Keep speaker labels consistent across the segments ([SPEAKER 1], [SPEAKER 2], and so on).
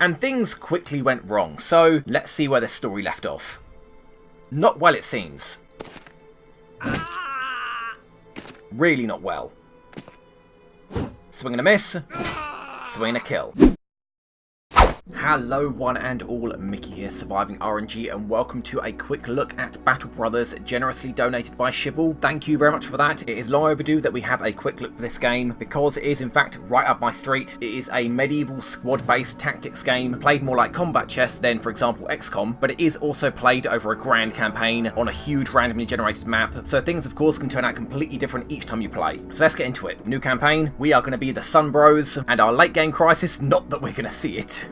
[SPEAKER 1] And things quickly went wrong, so let's see where this story left off. Not well, it seems. Really not well. Swing and a miss. Swing and a kill. Hello one and all, Mickey here, Surviving RNG, and welcome to a quick look at Battle Brothers, generously donated by Shivel. Thank you very much for that. It is long overdue that we have a quick look for this game, because it is in fact right up my street. It is a medieval squad-based tactics game, played more like combat chess than, for example, XCOM, but it is also played over a grand campaign on a huge randomly generated map, so things of course can turn out completely different each time you play. So let's get into it. New campaign, we are going to be the Sun Bros, and our late game crisis, not that we're going to see it.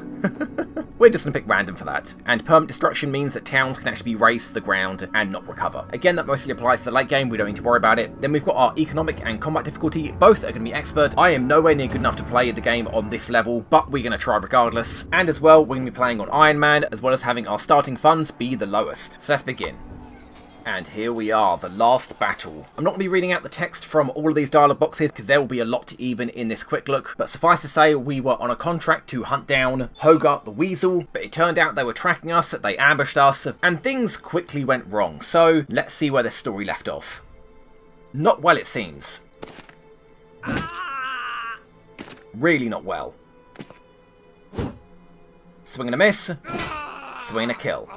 [SPEAKER 1] We're just going to pick random for that. And permanent destruction means that towns can actually be razed to the ground and not recover. Again, that mostly applies to the late game, we don't need to worry about it. Then we've got our economic and combat difficulty. Both are going to be expert. I am nowhere near good enough to play the game on this level, but we're going to try regardless. And as well, we're going to be playing on Ironman, as well as having our starting funds be the lowest. So let's begin. And here we are, the last battle. I'm not going to be reading out the text from all of these dialogue boxes because there will be a lot even in this quick look, but suffice to say we were on a contract to hunt down Hogarth the Weasel, but it turned out they were tracking us, they ambushed us, and things quickly went wrong. So let's see where this story left off. Not well, it seems. Really not well. Swing and a miss. Swing and a kill.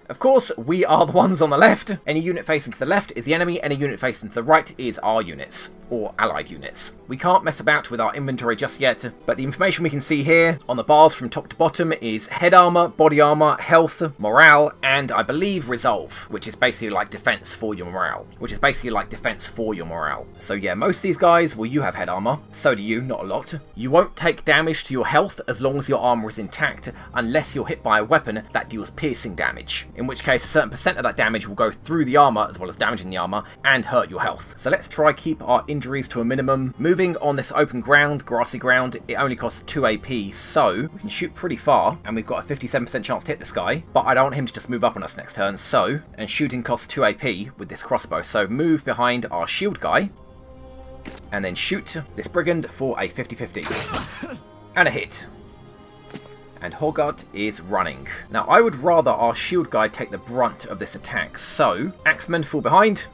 [SPEAKER 1] Of course, we are the ones on the left. Any unit facing to the left is the enemy, any unit facing to the right is our units, or allied units. We can't mess about with our inventory just yet, but the information we can see here on the bars from top to bottom is head armor, body armor, health, morale, and I believe resolve, which is basically like defense for your morale. So yeah, most of these guys, well, you have head armor, so do you, not a lot. You won't take damage to your health as long as your armor is intact, unless you're hit by a weapon that deals piercing damage, in which case a certain percent of that damage will go through the armor as well as damaging the armor and hurt your health. So let's try keep our injuries to a minimum. Moving on this open ground, grassy ground, it only costs 2 AP, so we can shoot pretty far, and we've got a 57% chance to hit this guy, but I don't want him to just move up on us next turn, so, and shooting costs 2 AP with this crossbow, so move behind our shield guy, and then shoot this brigand for a 50-50. And a hit. And Hogarth is running. Now, I would rather our shield guy take the brunt of this attack, so Axemen fall behind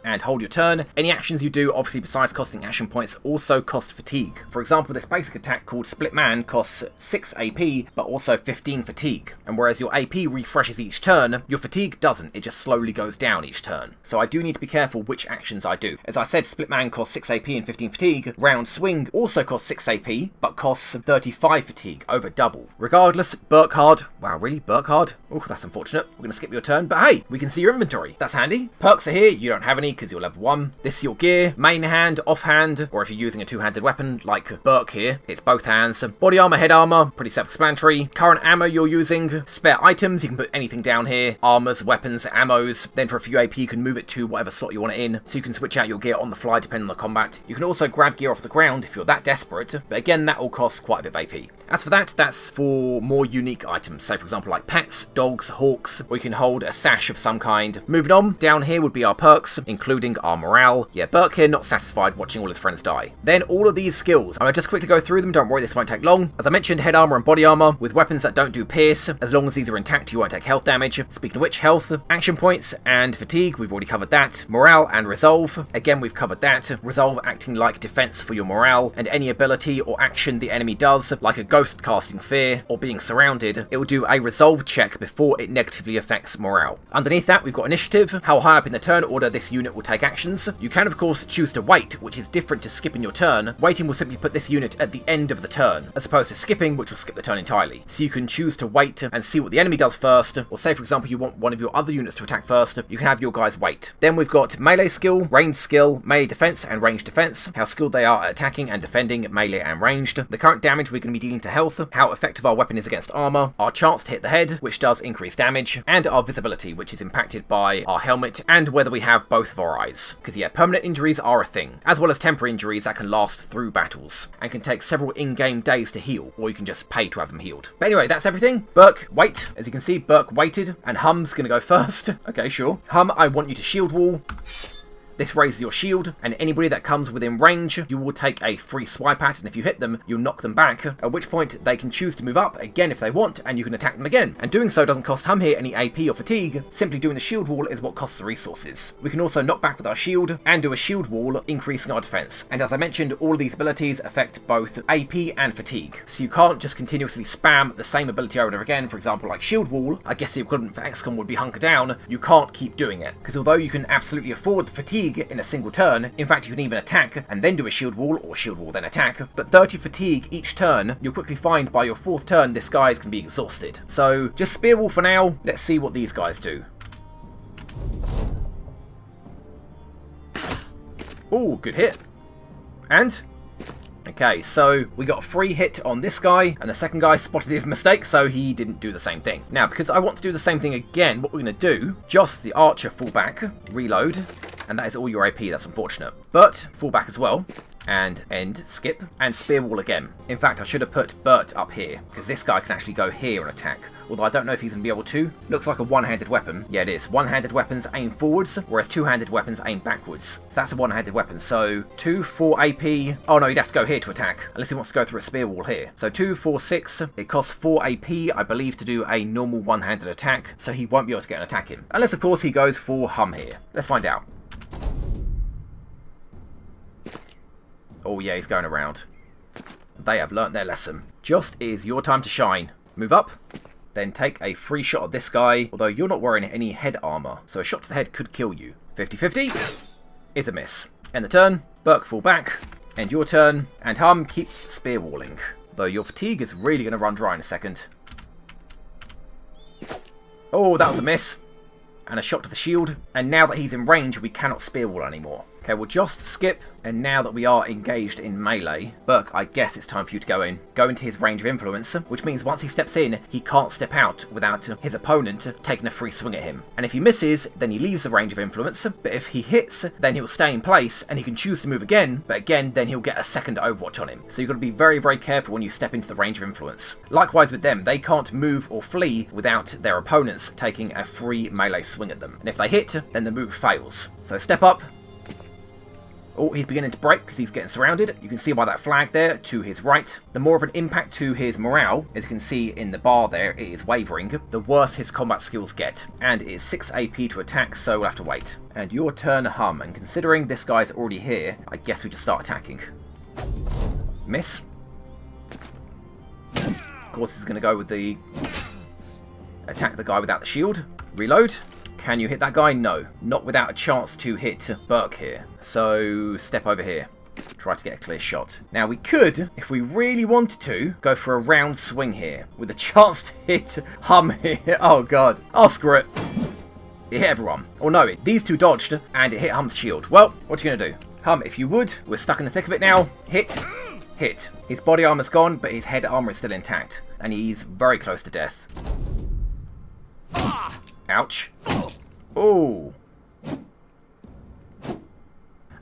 [SPEAKER 1] and hold your turn. Any actions you do, obviously besides costing action points, also cost fatigue. For example, this basic attack called Split Man costs 6 AP, but also 15 fatigue. And whereas your AP refreshes each turn, your fatigue doesn't, it just slowly goes down each turn. So I do need to be careful which actions I do. As I said, Split Man costs 6 AP and 15 fatigue. Round Swing also costs 6 AP, but costs 35 fatigue, over double. Regardless, Burkhard, wow really, Burkhard? Oh, that's unfortunate. We're going to skip your turn, but hey, we can see your inventory. That's handy. Perks are here, you don't have any because you're level 1. This is your gear, main hand, off hand, or if you're using a two-handed weapon like Burke here, it's both hands. Body armor, head armor, pretty self-explanatory. Current ammo you're using, spare items, you can put anything down here, armors, weapons, ammos. Then for a few AP you can move it to whatever slot you want it in, so you can switch out your gear on the fly depending on the combat. You can also grab gear off the ground if you're that desperate, but again that all costs quite a bit of AP. As for that, that's for more unique items, say for example like pets, dogs, hawks, or you can hold a sash of some kind. Moving on, down here would be our perks, including our morale. Yeah, Burke here not satisfied watching all his friends die. Then all of these skills, I'm going to just quickly go through them, don't worry this won't take long. As I mentioned, head armor and body armor, with weapons that don't do pierce, as long as these are intact you won't take health damage. Speaking of which, health, action points and fatigue, we've already covered that. Morale and resolve, again we've covered that. Resolve acting like defense for your morale, and any ability or action the enemy does, like a ghost casting fear or being surrounded, it will do a resolve check before it negatively affects morale. Underneath that we've got initiative, how high up in the turn order this unit will take actions. You can of course choose to wait, which is different to skipping your turn. Waiting will simply put this unit at the end of the turn, as opposed to skipping, which will skip the turn entirely. So you can choose to wait and see what the enemy does first, or say for example you want one of your other units to attack first, you can have your guys wait. Then we've got melee skill, ranged skill, melee defense and ranged defense, how skilled they are at attacking and defending melee and ranged, the current damage we're going to be dealing to health, how effective our weapon is against armor, our chance to hit the head, which does increase damage, and our visibility, which is impacted by our helmet and whether we have both of our eyes. Because yeah, permanent injuries are a thing, as well as temporary injuries that can last through battles, and can take several in-game days to heal, or you can just pay to have them healed. But anyway, that's everything. Burke, wait. As you can see, Burke waited, and Hum's gonna go first. Okay, sure. Hum, I want you to shield wall. This raises your shield, and anybody that comes within range, you will take a free swipe at, and if you hit them, you'll knock them back, at which point they can choose to move up again if they want, and you can attack them again. And doing so doesn't cost Hum here any AP or fatigue, simply doing the shield wall is what costs the resources. We can also knock back with our shield, and do a shield wall, increasing our defense. And as I mentioned, all of these abilities affect both AP and fatigue, so you can't just continuously spam the same ability over and over again. For example, like shield wall, I guess the equivalent for XCOM would be hunker down. You can't keep doing it, because although you can absolutely afford the fatigue in a single turn, in fact you can even attack and then do a shield wall, or shield wall then attack, but 30 fatigue each turn, you'll quickly find by your 4th turn this guy's going to be exhausted. So just spear wall for now. Let's see what these guys do. Ooh, good hit. And okay, so we got a free hit on this guy, and the second guy spotted his mistake, so he didn't do the same thing. Now, because I want to do the same thing again, what we're going to do, just the archer fall back, reload, and that is all your AP. That's unfortunate. But fall back as well, and end, skip, and spear wall again. In fact, I should have put Bert up here, because this guy can actually go here and attack. Although I don't know if he's going to be able to. Looks like a one-handed weapon. Yeah, it is. One-handed weapons aim forwards, whereas two-handed weapons aim backwards. So that's a one-handed weapon. So 2, 4 AP. Oh no, he'd have to go here to attack, unless he wants to go through a spear wall here. So 2, 4, 6. It costs 4 AP, I believe, to do a normal one-handed attack, so he won't be able to get an attack in. Unless, of course, he goes for Hum here. Let's find out. Oh yeah, he's going around. They have learnt their lesson. Just is your time to shine. Move up, then take a free shot at this guy, although you're not wearing any head armor, so a shot to the head could kill you. 50-50 is a miss. End the turn, Burke fall back, end your turn, and Hum keep spear walling. Though your fatigue is really going to run dry in a second. Oh, that was a miss. And a shot to the shield, and now that he's in range, we cannot spear wall anymore. Okay, we'll just skip, and now that we are engaged in melee, Burke, I guess it's time for you to go in. Go into his range of influence, which means once he steps in, he can't step out without his opponent taking a free swing at him. And if he misses, then he leaves the range of influence, but if he hits, then he'll stay in place, and he can choose to move again, but again, then he'll get a second overwatch on him. So you've got to be very, very careful when you step into the range of influence. Likewise with them, they can't move or flee without their opponents taking a free melee swing at them. And if they hit, then the move fails. So step up. Oh, he's beginning to break because he's getting surrounded. You can see by that flag there to his right. The more of an impact to his morale, as you can see in the bar there, it is wavering, the worse his combat skills get. And it is 6 AP to attack, so we'll have to wait. And your turn, Hum. And considering this guy's already here, I guess we just start attacking. Miss. Of course, he's going to go with the attack the guy without the shield. Reload. Can you hit that guy? No. Not without a chance to hit Burke here. So step over here. Try to get a clear shot. Now we could, if we really wanted to, go for a round swing here with a chance to hit Hum here. Oh god. Oh, screw it. It hit everyone. Or no, these two dodged and it hit Hum's shield. Well, what are you going to do? Hum, if you would, we're stuck in the thick of it now. Hit. Hit. His body armor's gone, but his head armor is still intact. And he's very close to death. Ouch. Oh.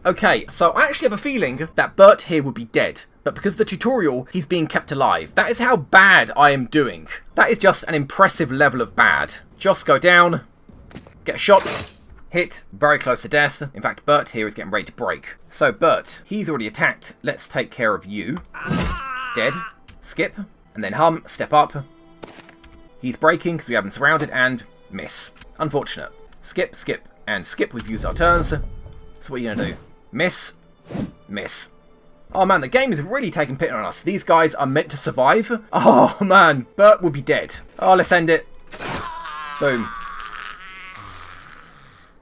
[SPEAKER 1] Okay, so I actually have a feeling that Bert here would be dead. But because of the tutorial, he's being kept alive. That is how bad I am doing. That is just an impressive level of bad. Just go down. Get a shot. Hit. Very close to death. In fact, Bert here is getting ready to break. So, Bert, he's already attacked. Let's take care of you. Dead. Skip. And then Hum, step up. He's breaking because we have him surrounded and miss. Unfortunate. Skip, skip, and skip. We've used our turns. So what are you going to do? Miss. Miss. Oh man, the game is really taking pity on us. These guys are meant to survive. Oh man, Bert will be dead. Oh, let's end it. Boom.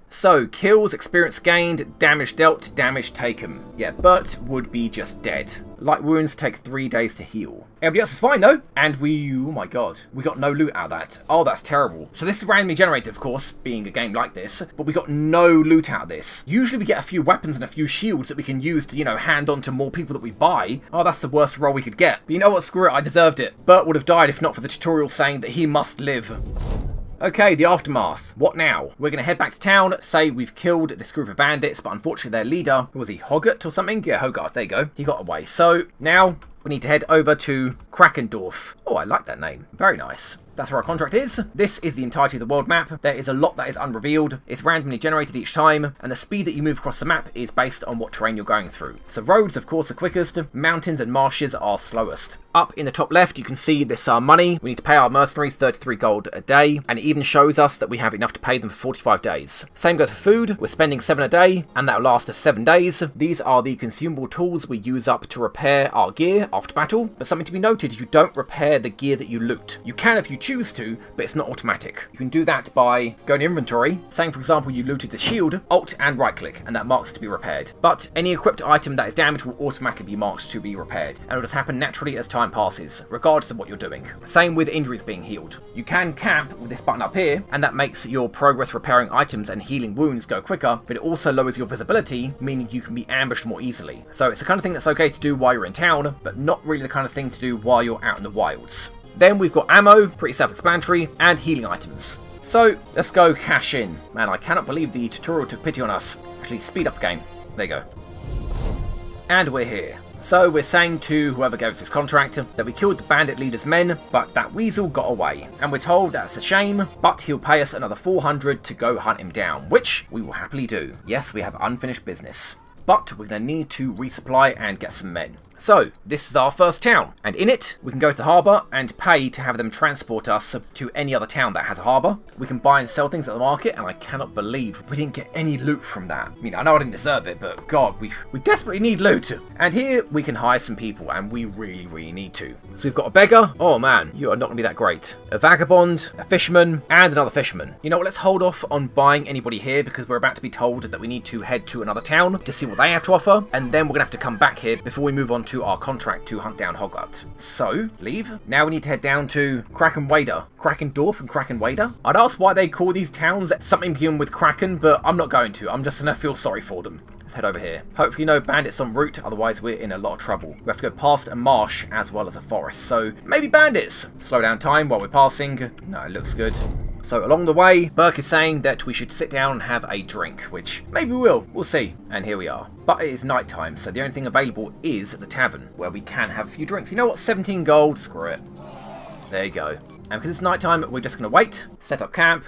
[SPEAKER 1] So, kills, experience gained, damage dealt, damage taken. Yeah, Bert would be just dead. Light wounds take 3 days to heal. Everybody else is fine though. And oh my god, we got no loot out of that. Oh, that's terrible. So this is randomly generated, of course, being a game like this, but we got no loot out of this. Usually we get a few weapons and a few shields that we can use to, you know, hand on to more people that we buy. Oh, that's the worst roll we could get. But you know what, screw it, I deserved it. Bert would have died if not for the tutorial saying that he must live. Okay, the aftermath. What now? We're going to head back to town, say we've killed this group of bandits, but unfortunately their leader, was he Hoggart or something? Yeah, Hogarth, there you go. He got away. So now we need to head over to Krakendorf. Oh, I like that name. Very nice. That's where our contract is. This is the entirety of the world map. There is a lot that is unrevealed. It's randomly generated each time, and the speed that you move across the map is based on what terrain you're going through. So roads, of course, are quickest. Mountains and marshes are slowest. Up in the top left, you can see this money. We need to pay our mercenaries 33 gold a day, and it even shows us that we have enough to pay them for 45 days. Same goes for food. We're spending 7 a day, and that'll last us 7 days. These are the consumable tools we use up to repair our gear after battle. But something to be noted, you don't repair the gear that you loot. You can if you choose to, but it's not automatic. You can do that by going to inventory, saying for example you looted the shield, alt and right click, and that marks it to be repaired. But any equipped item that is damaged will automatically be marked to be repaired, and it'll just happen naturally as time passes, regardless of what you're doing. Same with injuries being healed. You can camp with this button up here, and that makes your progress repairing items and healing wounds go quicker, but it also lowers your visibility, meaning you can be ambushed more easily. So it's the kind of thing that's okay to do while you're in town, but not really the kind of thing to do while you're out in the wilds. Then we've got ammo, pretty self-explanatory, and healing items. So let's go cash in. Man, I cannot believe the tutorial took pity on us. Actually, speed up the game. There you go. And we're here. So we're saying to whoever gave us this contract that we killed the bandit leader's men, but that weasel got away. And we're told that's a shame, but he'll pay us another 400 to go hunt him down, which we will happily do. Yes, we have unfinished business. But we're going to need to resupply and get some men. So, this is our first town, and in it, we can go to the harbour and pay to have them transport us to any other town that has a harbour. We can buy and sell things at the market, and I cannot believe we didn't get any loot from that. I mean, I know I didn't deserve it, but God, we desperately need loot. And here, we can hire some people, and we really, really need to. So we've got a beggar. Oh man, you are not going to be that great. A vagabond, a fisherman, and another fisherman. You know what, let's hold off on buying anybody here, because we're about to be told that we need to head to another town to see what they have to offer, and then we're going to have to come back here before we move on to our contract to hunt down Hoggart. So, leave. Now we need to head down to Krakenwader. Krakendorf and Krakenwader? I'd ask why they call these towns something beginning with Kraken, but I'm not going to. I'm just going to feel sorry for them. Let's head over here. Hopefully no bandits en route, otherwise we're in a lot of trouble. We have to go past a marsh as well as a forest, so maybe bandits. Slow down time while we're passing. No, it looks good. So along the way, Burke is saying that we should sit down and have a drink, which maybe we will. We'll see. And here we are. But it is night time, so the only thing available is the tavern, where we can have a few drinks. You know what? 17 gold. Screw it. There you go. And because it's night time, we're just going to wait, set up camp.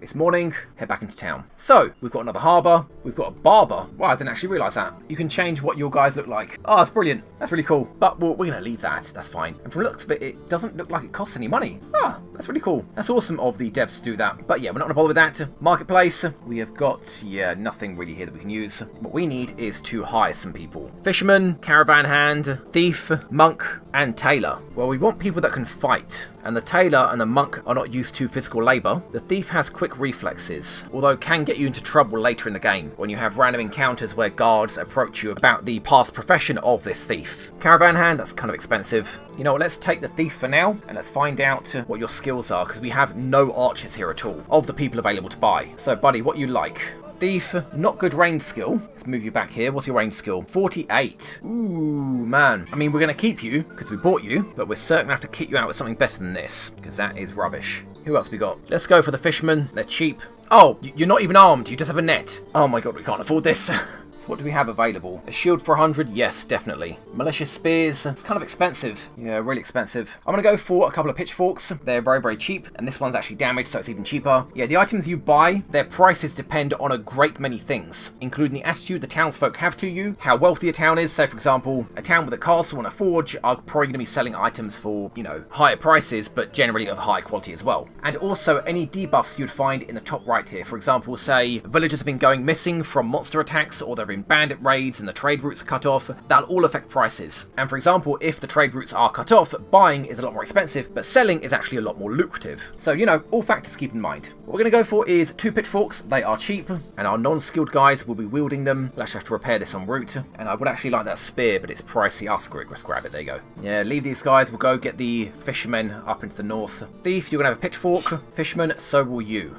[SPEAKER 1] It's morning, head back into town. So, we've got another harbour, we've got a barber. Wow, I didn't actually realise that. You can change what your guys look like. Oh, that's brilliant. That's really cool. But we're going to leave that, that's fine. And from the looks of it, it doesn't look like it costs any money. Ah, that's really cool. That's awesome of the devs to do that. But yeah, we're not going to bother with that. Marketplace, we have got, nothing really here that we can use. What we need is to hire some people. Fisherman, caravan hand, thief, monk, and tailor. Well, we want people that can fight. And the tailor and the monk are not used to physical labour. The thief has quick reflexes, although can get you into trouble later in the game when you have random encounters where guards approach you about the past profession of this thief. Caravan hand, that's kind of expensive. You know what, let's take the thief for now, and let's find out what your skills are, because we have no archers here at all, of the people available to buy. So buddy, what you like? Thief, not good range skill. Let's move you back here. What's your range skill? 48. Ooh, man. I mean, we're going to keep you because we bought you, but we're certainly going to have to kick you out with something better than this, because that is rubbish. Who else we got? Let's go for the fishermen. They're cheap. Oh, you're not even armed. You just have a net. Oh my god, we can't afford this. So what do we have available? A shield for 100? Yes, definitely. Malicious spears. It's kind of expensive. Yeah, really expensive. I'm going to go for a couple of pitchforks. They're very, very cheap. And this one's actually damaged, so it's even cheaper. Yeah, the items you buy, their prices depend on a great many things, including the attitude the townsfolk have to you, how wealthy a town is. Say, for example, a town with a castle and a forge are probably going to be selling items for, higher prices, but generally of high quality as well. And also any debuffs you'd find in the top right here. For example, say, villagers have been going missing from monster attacks, or they've been bandit raids and the trade routes are cut off. That'll all affect prices. And for example, if the trade routes are cut off, buying is a lot more expensive, but selling is actually a lot more lucrative. So, all factors to keep in mind. What we're going to go for is 2 pitchforks. They are cheap, and our non-skilled guys will be wielding them. We'll actually have to repair this en route. And I would actually like that spear, but it's pricey. I'll screw it. Let's grab it. There you go. Yeah, leave these guys. We'll go get the fishermen up into the north. Thief, you're going to have a pitchfork. Fisherman, so will you.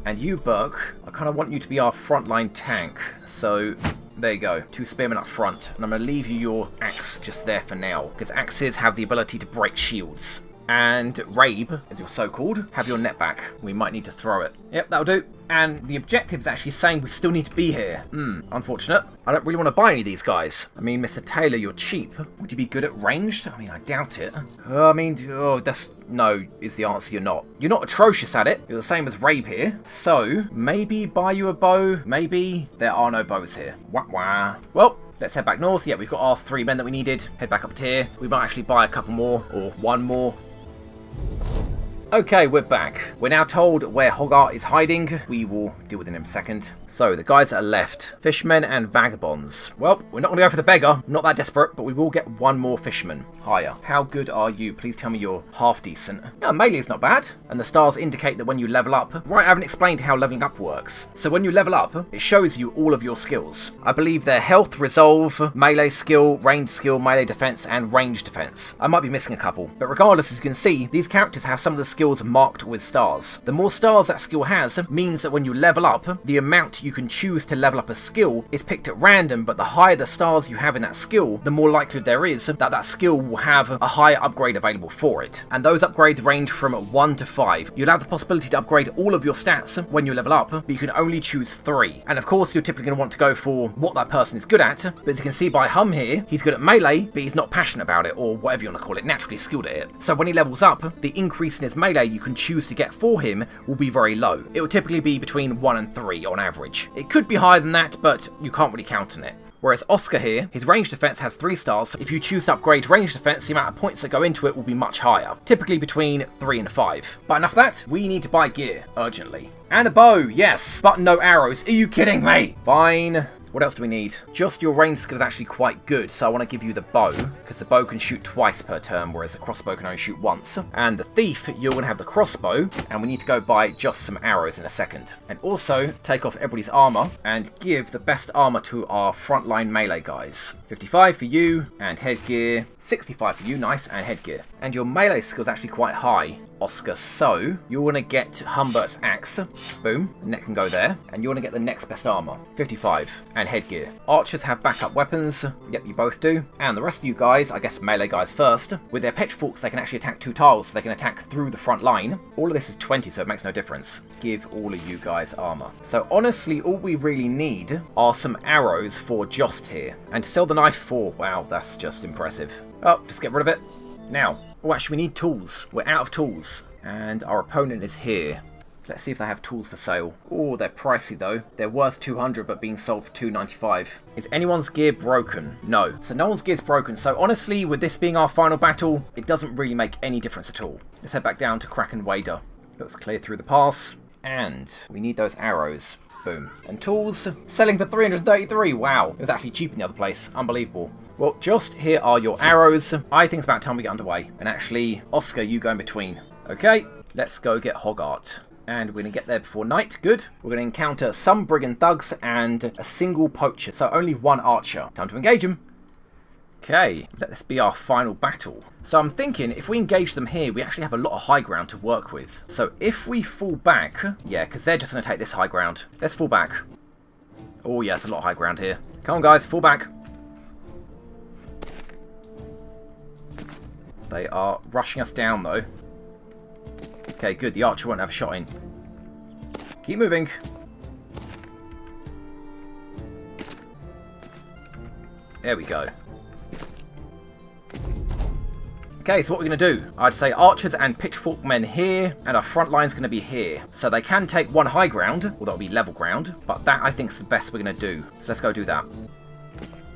[SPEAKER 1] And you, Burke, I kind of want you to be our frontline tank. So there you go, 2 spearmen up front. And I'm going to leave you your axe just there for now, because axes have the ability to break shields. and Rabe, as you're so called, have your net back. We might need to throw it. Yep, that'll do. And the objective is actually saying we still need to be here. Unfortunate. I don't really want to buy any of these guys. I mean, Mr. Taylor, you're cheap. Would you be good at ranged? I mean, I doubt it. No, is the answer. You're not. You're not atrocious at it. You're the same as Rabe here. So, maybe buy you a bow. Maybe. There are no bows here. Wah wah. Well, let's head back north. Yeah, we've got our 3 men that we needed. Head back up to here. We might actually buy a couple more, or 1 more. Okay, we're back. We're now told where Hogarth is hiding. We will deal with him in a second. So, the guys that are left. Fishermen and vagabonds. Well, we're not going to go for the beggar. Not that desperate, but we will get 1 more fisherman. Hiya. How good are you? Please tell me you're half decent. Yeah, melee's not bad. And the stars indicate that when you level up... Right, I haven't explained how leveling up works. So when you level up, it shows you all of your skills. I believe they're health, resolve, melee skill, ranged skill, melee defense, and ranged defense. I might be missing a couple. But regardless, as you can see, these characters have some of the skills marked with stars. The more stars that skill has means that when you level up, the amount you can choose to level up a skill is picked at random, but the higher the stars you have in that skill, the more likely there is that that skill will have a higher upgrade available for it. And those upgrades range from 1 to 5. You'll have the possibility to upgrade all of your stats when you level up, but you can only choose 3. And of course, you're typically going to want to go for what that person is good at, but as you can see by Hum here, he's good at melee, but he's not passionate about it, or whatever you want to call it, naturally skilled at it. So when he levels up, the increase in his melee you can choose to get for him will be very low. It will typically be between 1 and 3 on average. It could be higher than that, but you can't really count on it. Whereas Oscar here, his range defense has 3 stars. If you choose to upgrade range defense, the amount of points that go into it will be much higher, typically between 3 and 5. But enough of that, we need to buy gear urgently. And a bow, yes, but no arrows. Are you kidding me? Fine. What else do we need? Just your range skill is actually quite good, so I want to give you the bow, because the bow can shoot twice per turn, whereas the crossbow can only shoot once. And the thief, you're going to have the crossbow, and we need to go buy just some arrows in a second. And also, take off everybody's armor, and give the best armor to our frontline melee guys. 55 for you, and headgear. 65 for you, nice, and headgear. And your melee skill is actually quite high, Oscar, so you want to get Humbert's axe. Boom, the neck can go there. And you want to get the next best armor. 55, and headgear. Archers have backup weapons. Yep, you both do. And the rest of you guys, I guess melee guys first, with their pitchforks they can actually attack 2 tiles, so they can attack through the front line. All of this is 20, so it makes no difference. Give all of you guys armor. So honestly, all we really need are some arrows for Jost here. And to sell the knife for, wow, that's just impressive. Oh, just get rid of it. Now. Oh, actually, we need tools. We're out of tools. And our opponent is here. Let's see if they have tools for sale. Oh, they're pricey, though. They're worth 200, but being sold for 295. Is anyone's gear broken? No. So no one's gear's broken. So honestly, with this being our final battle, it doesn't really make any difference at all. Let's head back down to Kraken Wader. Let's clear through the pass. And we need those arrows. Boom. And tools. Selling for 333. Wow. It was actually cheap in the other place. Unbelievable. Well, just here are your arrows. I think it's about time we get underway. And actually, Oscar, you go in between. Okay, let's go get Hogarth. And we're going to get there before night. Good. We're going to encounter some brigand thugs and a single poacher. So only 1 archer. Time to engage them. Okay, let this be our final battle. So I'm thinking if we engage them here, we actually have a lot of high ground to work with. So if we fall back, yeah, because they're just going to take this high ground. Let's fall back. Oh, yes, a lot of high ground here. Come on, guys, fall back. They are rushing us down, though. Okay, good. The archer won't have a shot in. Keep moving. There we go. Okay, so what we're going to do, I'd say archers and pitchfork men here, and our front line's going to be here. So they can take 1 high ground, or that'll be level ground, but that I think is the best we're going to do. So let's go do that.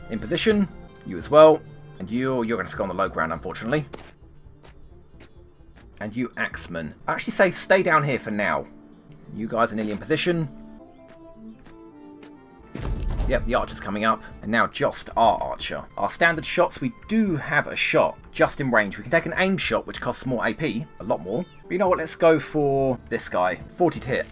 [SPEAKER 1] In position, you as well. And you're going to have to go on the low ground, unfortunately. And you axemen. I actually say stay down here for now. You guys are nearly in position. Yep, the archer's coming up. And now Jost, our archer. Our standard shots, we do have a shot just in range. We can take an aim shot, which costs more AP. A lot more. But you know what? Let's go for this guy. 40 to hit.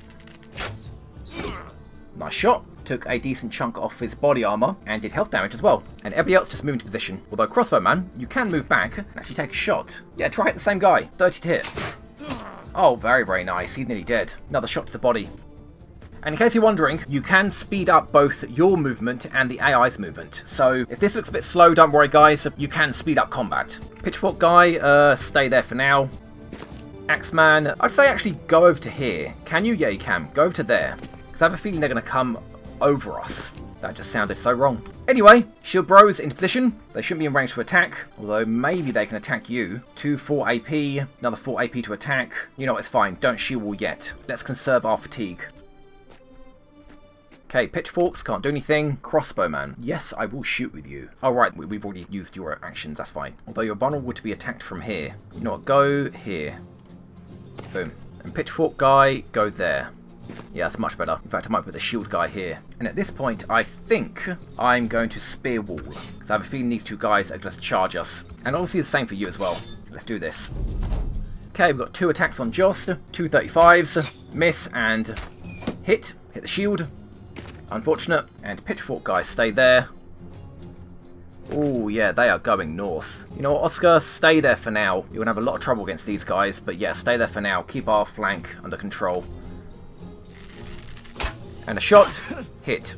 [SPEAKER 1] Nice shot. Took a decent chunk off his body armor and did health damage as well. And everybody else just moved into position. Although crossbowman, you can move back and actually take a shot. Yeah, try hit the same guy. 30 to hit. Oh, very, very nice. He's nearly dead. Another shot to the body. And in case you're wondering, you can speed up both your movement and the AI's movement. So if this looks a bit slow, don't worry guys, you can speed up combat. Pitchfork guy, stay there for now. Axeman, I'd say actually go over to here. Can you? Yeah, you can. Go over to there. Because I have a feeling they're going to come over us. That just sounded so wrong. Anyway, shield bros into position. They shouldn't be in range to attack, although maybe they can attack you. 2, 4 AP, another 4 AP to attack. You know, it's fine. Don't shield wall yet. Let's conserve our fatigue. Okay, pitchforks, can't do anything. Crossbowman, yes, I will shoot with you. Oh, right, we've already used your actions, that's fine. Although you're vulnerable to be attacked from here. You know what, go here. Boom. And pitchfork guy, go there. Yeah, that's much better. In fact, I might put the shield guy here. And at this point, I think I'm going to spear wall. Because I have a feeling these two guys are just charge us. And obviously the same for you as well. Let's do this. Okay, we've got 2 attacks on Jost. 2 35s. Miss and hit. Hit the shield. Unfortunate. And pitchfork guys, stay there. Oh, yeah, they are going north. You know what, Oscar? Stay there for now. You're going to have a lot of trouble against these guys. But yeah, stay there for now. Keep our flank under control. And a shot. Hit.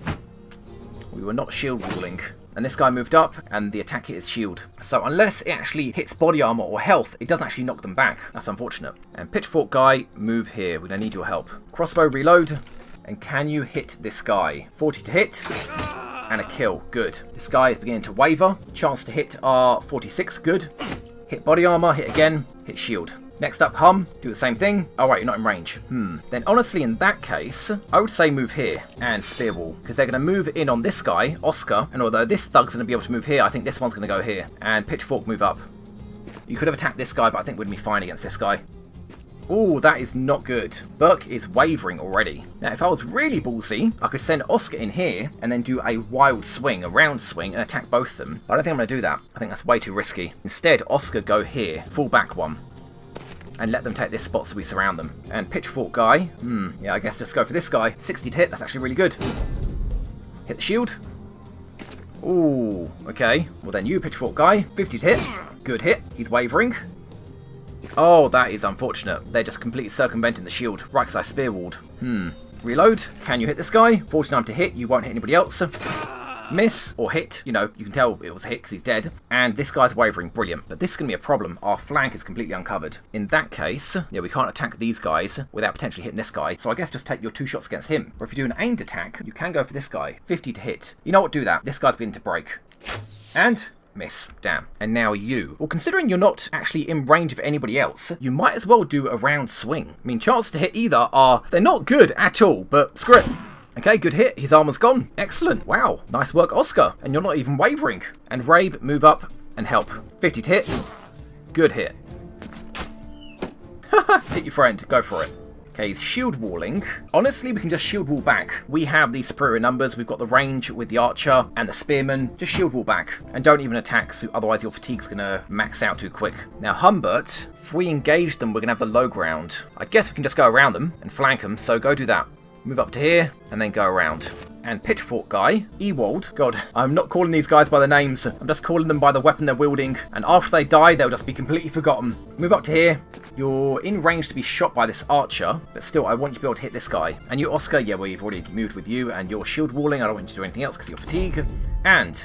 [SPEAKER 1] We were not shield walling. And this guy moved up, and the attack hit his shield. So unless it actually hits body armor or health, it doesn't actually knock them back. That's unfortunate. And pitchfork guy, move here. We're going to need your help. Crossbow reload. And can you hit this guy? 40 to hit. And a kill. Good. This guy is beginning to waver. Chance to hit are 46. Good. Hit body armor. Hit again. Hit shield. Next up, Hum. Do the same thing. Oh, right, you're not in range. Then honestly, in that case, I would say move here and spear wall. Because they're going to move in on this guy, Oscar. And although this thug's going to be able to move here, I think this one's going to go here. And pitchfork move up. You could have attacked this guy, but I think we'd be fine against this guy. Oh, that is not good. Burke is wavering already. Now, if I was really ballsy, I could send Oscar in here and then do a wild swing, a round swing, and attack both of them. But I don't think I'm going to do that. I think that's way too risky. Instead, Oscar go here, fall back one. And let them take this spot so we surround them. And pitchfork guy, yeah, I guess just go for this guy. 60 to hit, that's actually really good. Hit the shield. Ooh, okay. Well then you, pitchfork guy, 50 to hit. Good hit, he's wavering. Oh, that is unfortunate. They're just completely circumventing the shield. Right, because I spear walled. Reload. Can you hit this guy? 49 to hit, you won't hit anybody else. Miss, or hit, you know, you can tell it was a hit because he's dead. And this guy's wavering, brilliant. But this is going to be a problem. Our flank is completely uncovered. In that case, yeah, we can't attack these guys without potentially hitting this guy. So I guess just take your 2 shots against him. Or if you do an aimed attack, you can go for this guy. 50 to hit. You know what, do that. This guy's beginning to break. And miss. Damn. And now you. Well, considering you're not actually in range of anybody else, you might as well do a round swing. I mean, chances to hit either are, they're not good at all, but screw it. Okay, good hit. His armor's gone. Excellent. Wow. Nice work, Oscar. And you're not even wavering. And Rabe, move up and help. 50 to hit. Good hit. Hit your friend. Go for it. Okay, he's shield walling. Honestly, we can just shield wall back. We have these superior numbers. We've got the range with the archer and the spearman. Just shield wall back. And don't even attack, so otherwise your fatigue's going to max out too quick. Now, Humbert, if we engage them, we're going to have the low ground. I guess we can just go around them and flank them, so go do that. Move up to here, and then go around. And pitchfork guy, Ewald. God, I'm not calling these guys by their names. I'm just calling them by the weapon they're wielding. And after they die, they'll just be completely forgotten. Move up to here. You're in range to be shot by this archer, but still, I want you to be able to hit this guy. And you, Oscar, yeah, well, you've already moved with you, and you're shield walling. I don't want you to do anything else because of your fatigue. And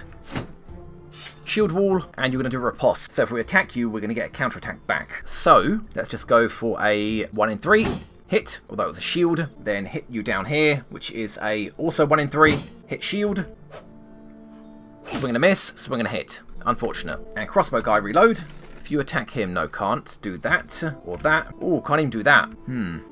[SPEAKER 1] shield wall, and you're going to do a riposte. So if we attack you, we're going to get a counterattack back. So let's just go for a 1 in 3. Hit, although it was a shield, then hit you down here, which is a also 1 in 3. Hit shield. Swing and a miss, swing and a hit. Unfortunate. And crossbow guy reload. If you attack him, no, can't do that or that. Oh, can't even do that.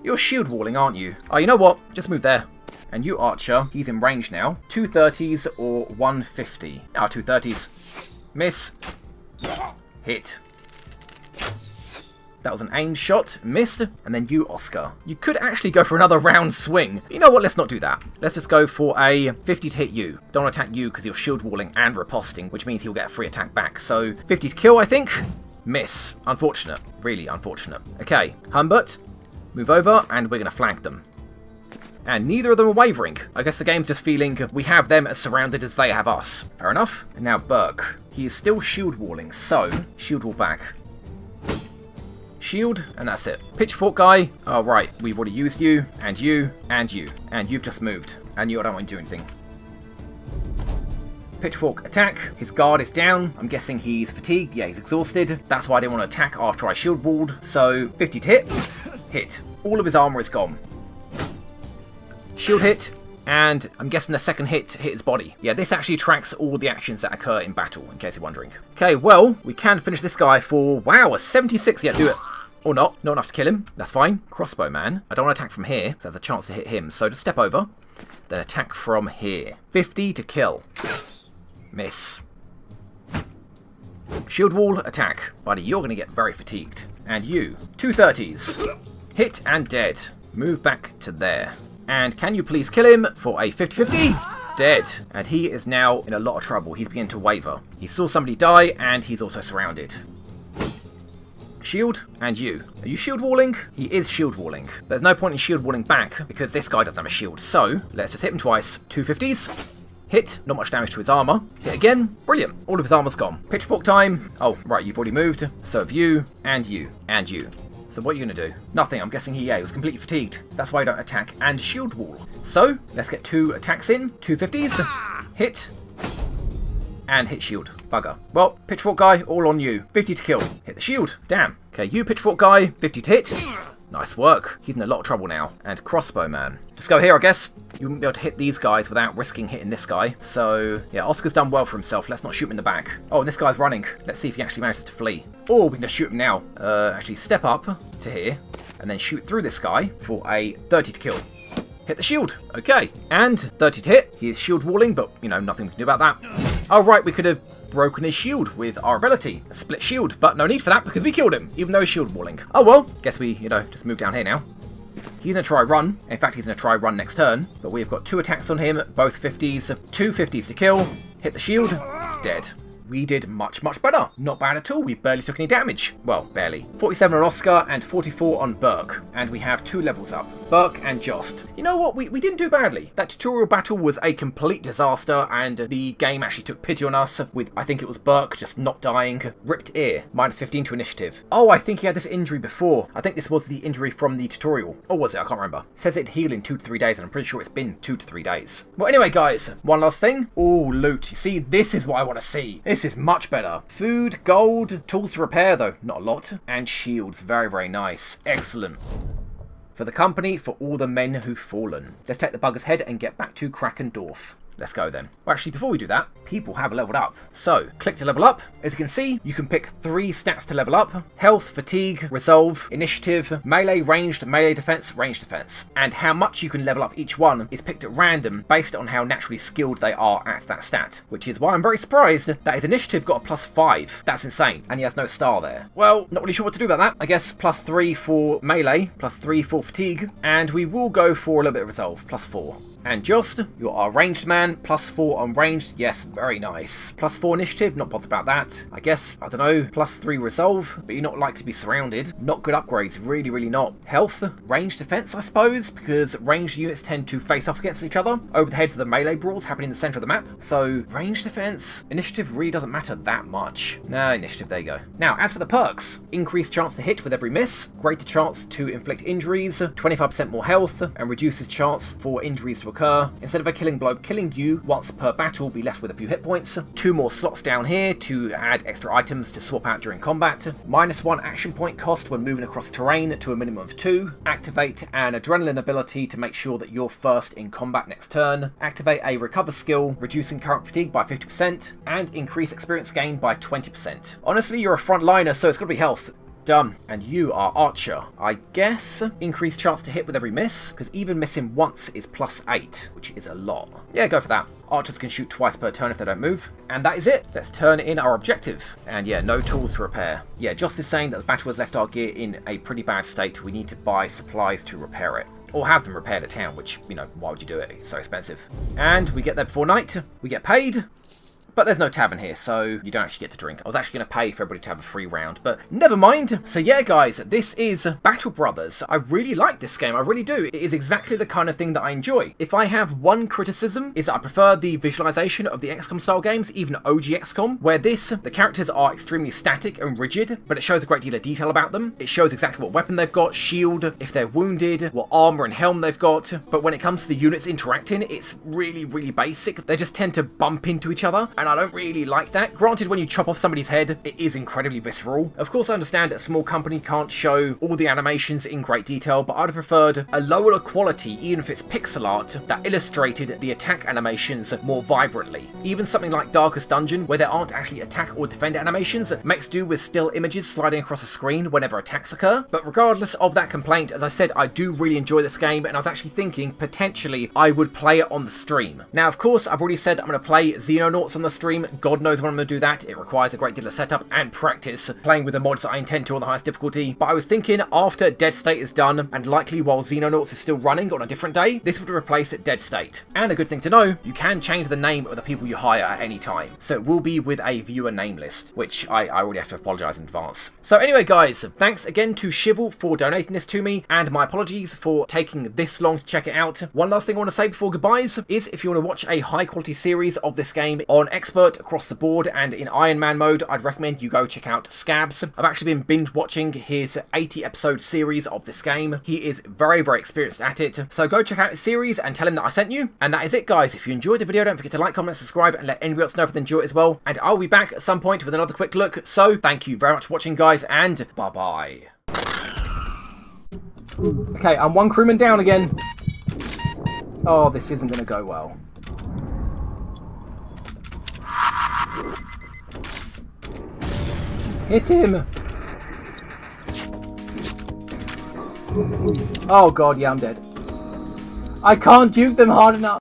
[SPEAKER 1] You're shield walling, aren't you? Oh, you know what? Just move there. And you, archer, he's in range now. 2 30s or 150. Ah, 2 30s. Miss. Hit. That was an aimed shot, missed, and then you, Oscar. You could actually go for another round swing. You know what, let's not do that. Let's just go for a 50 to hit you. Don't want to attack you because you're shield walling and riposting, which means he'll get a free attack back. So 50 to kill, I think. Miss. Unfortunate. Really unfortunate. Okay, Humbert, move over, and we're going to flank them. And neither of them are wavering. I guess the game's just feeling we have them as surrounded as they have us. Fair enough. And now Burke. He is still shield walling, so shield wall back. Shield, and that's it. Pitchfork guy, oh right, we've already used you, and you, and you, and you've just moved, and you, I don't want to do anything. Pitchfork, attack. His guard is down. I'm guessing he's fatigued. Yeah, he's exhausted. That's why I didn't want to attack after I shield walled. So 50 to hit. Hit. All of his armor is gone. Shield hit. And I'm guessing the second hit hit his body. Yeah, this actually tracks all the actions that occur in battle, in case you're wondering. Okay, well, we can finish this guy for, wow, a 76. Yeah, do it. Or not. Not enough to kill him. That's fine. Crossbow man. I don't want to attack from here, so there's a chance to hit him. So just step over. Then attack from here. 50 to kill. Miss. Shield wall, attack. Buddy, you're going to get very fatigued. And you. 2 30s. Hit and dead. Move back to there. And can you please kill him for a 50-50? Dead. And he is now in a lot of trouble. He's beginning to waver. He saw somebody die, and he's also surrounded. Shield, and you. Are you shield walling? He is shield walling. There's no point in shield walling back, because this guy doesn't have a shield. So, let's just hit him twice. 2 50s. Hit. Not much damage to his armor. Hit again. Brilliant. All of his armor's gone. Pitchfork time. Oh, right, you've already moved. So have you, and you, and you. So what are you going to do? Nothing. I'm guessing he was completely fatigued. That's why I don't attack and shield wall. So, let's get 2 attacks in. 2 50s. Hit. And hit shield. Bugger. Well, pitchfork guy, all on you. 50 to kill. Hit the shield. Damn. Okay, you pitchfork guy, 50 to hit. Nice work. He's in a lot of trouble now. And crossbow man. Just go here, I guess. You wouldn't be able to hit these guys without risking hitting this guy. So, yeah, Oscar's done well for himself. Let's not shoot him in the back. Oh, and this guy's running. Let's see if he actually manages to flee. Or we can just shoot him now. Actually, step up to here. And then shoot through this guy for a 30 to kill. Hit the shield. Okay. And 30 to hit. He is shield walling, but, you know, nothing we can do about that. Oh, right, we could have broken his shield with our ability. A split shield, but no need for that because we killed him, even though he's shield walling. Oh, well, guess we, just move down here now. He's going to try run. In fact, he's going to try run next turn. But we've got 2 attacks on him, both 50s. 2 50s to kill. Hit the shield. Dead. We did much, much better. Not bad at all. We barely took any damage. Well, barely. 47 on Oscar and 44 on Burke. And we have 2 levels up. Burke and Jost. You know what? We didn't do badly. That tutorial battle was a complete disaster, and the game actually took pity on us with, I think it was Burke just not dying. Ripped ear. Minus 15 to initiative. Oh, I think he had this injury before. I think this was the injury from the tutorial. Or was it? I can't remember. It says it'd heal in 2 to 3 days, and I'm pretty sure it's been 2 to 3 days. Well, anyway, guys. One last thing. Oh, loot. You see, this is what I want to see. This is much better. Food, gold, tools to repair though, not a lot, and shields. Very, very nice. Excellent. For the company, for all the men who've fallen. Let's take the bugger's head and get back to Krakendorf. Let's go then. Well, actually, before we do that, people have leveled up. So, click to level up. As you can see, you can pick 3 stats to level up. Health, fatigue, resolve, initiative, melee, ranged, melee defense, ranged defense. And how much you can level up each one is picked at random based on how naturally skilled they are at that stat. Which is why I'm very surprised that his initiative got a +5. That's insane. And he has no star there. Well, not really sure what to do about that. I guess +3 for melee, +3 for fatigue. And we will go for a little bit of resolve, +4. And Jost, you're our ranged man, +4 on ranged, yes, very nice. +4 initiative, not bothered about that. I guess, I don't know, +3 resolve, but you're not like to be surrounded. Not good upgrades, really, really not. Health, ranged defense, I suppose, because ranged units tend to face off against each other over the heads of the melee brawls happening in the centre of the map. So, ranged defense, initiative really doesn't matter that much. No, initiative, there you go. Now, as for the perks, increased chance to hit with every miss, greater chance to inflict injuries, 25% more health, and reduces chance for injuries to occur. Instead of a killing blow killing you once per battle, be left with a few hit points. 2 more slots down here to add extra items to swap out during combat. -1 action point cost when moving across terrain to a minimum of 2. Activate an adrenaline ability to make sure that you're first in combat next turn. Activate a recover skill, reducing current fatigue by 50%, and increase experience gain by 20%. Honestly, you're a frontliner, so it's got to be health. Done. And you are Archer. I guess increased chance to hit with every miss, because even missing once is +8, which is a lot. Yeah, go for that. Archers can shoot twice per turn if they don't move. And that is it. Let's turn in our objective. And yeah, no tools to repair. Yeah, Jost is saying that the battle has left our gear in a pretty bad state. We need to buy supplies to repair it. Or have them repaired at town, which, why would you do it? It's so expensive. And we get there before night. We get paid. But there's no tavern here, so you don't actually get to drink. I was actually going to pay for everybody to have a free round, but never mind. So yeah, guys, this is Battle Brothers. I really like this game, I really do. It is exactly the kind of thing that I enjoy. If I have one criticism, is that I prefer the visualization of the XCOM style games, even OG XCOM, where the characters are extremely static and rigid, but it shows a great deal of detail about them. It shows exactly what weapon they've got, shield, if they're wounded, what armor and helm they've got. But when it comes to the units interacting, it's really, really basic. They just tend to bump into each other, and I don't really like that. Granted, when you chop off somebody's head, it is incredibly visceral. Of course, I understand that a small company can't show all the animations in great detail, but I'd have preferred a lower quality, even if it's pixel art, that illustrated the attack animations more vibrantly. Even something like Darkest Dungeon, where there aren't actually attack or defend animations, makes do with still images sliding across the screen whenever attacks occur. But regardless of that complaint, as I said, I do really enjoy this game, and I was actually thinking potentially I would play it on the stream. Now, of course, I've already said that I'm going to play Xenonauts on the stream. God knows when I'm going to do that. It requires a great deal of setup and practice, playing with the mods that I intend to on the highest difficulty. But I was thinking after Dead State is done, and likely while Xenonauts is still running on a different day, this would replace Dead State. And a good thing to know, you can change the name of the people you hire at any time. So it will be with a viewer name list, which I already have to apologise in advance. So anyway, guys, thanks again to Shivel for donating this to me, and my apologies for taking this long to check it out. One last thing I want to say before goodbyes is if you want to watch a high quality series of this game on expert across the board and in Ironman mode, I'd recommend you go check out Skabs. I've actually been binge watching his 80 episode series of this game. He is very, very experienced at it. So go check out his series and tell him that I sent you. And that is it, guys. If you enjoyed the video, don't forget to like, comment, subscribe, and let anybody else know if they enjoy it as well. And I'll be back at some point with another quick look. So thank you very much for watching, guys, and bye-bye. Okay, I'm one crewman down again. Oh, this isn't going to go well. Hit him! Oh god, yeah, I'm dead. I can't duke them hard enough!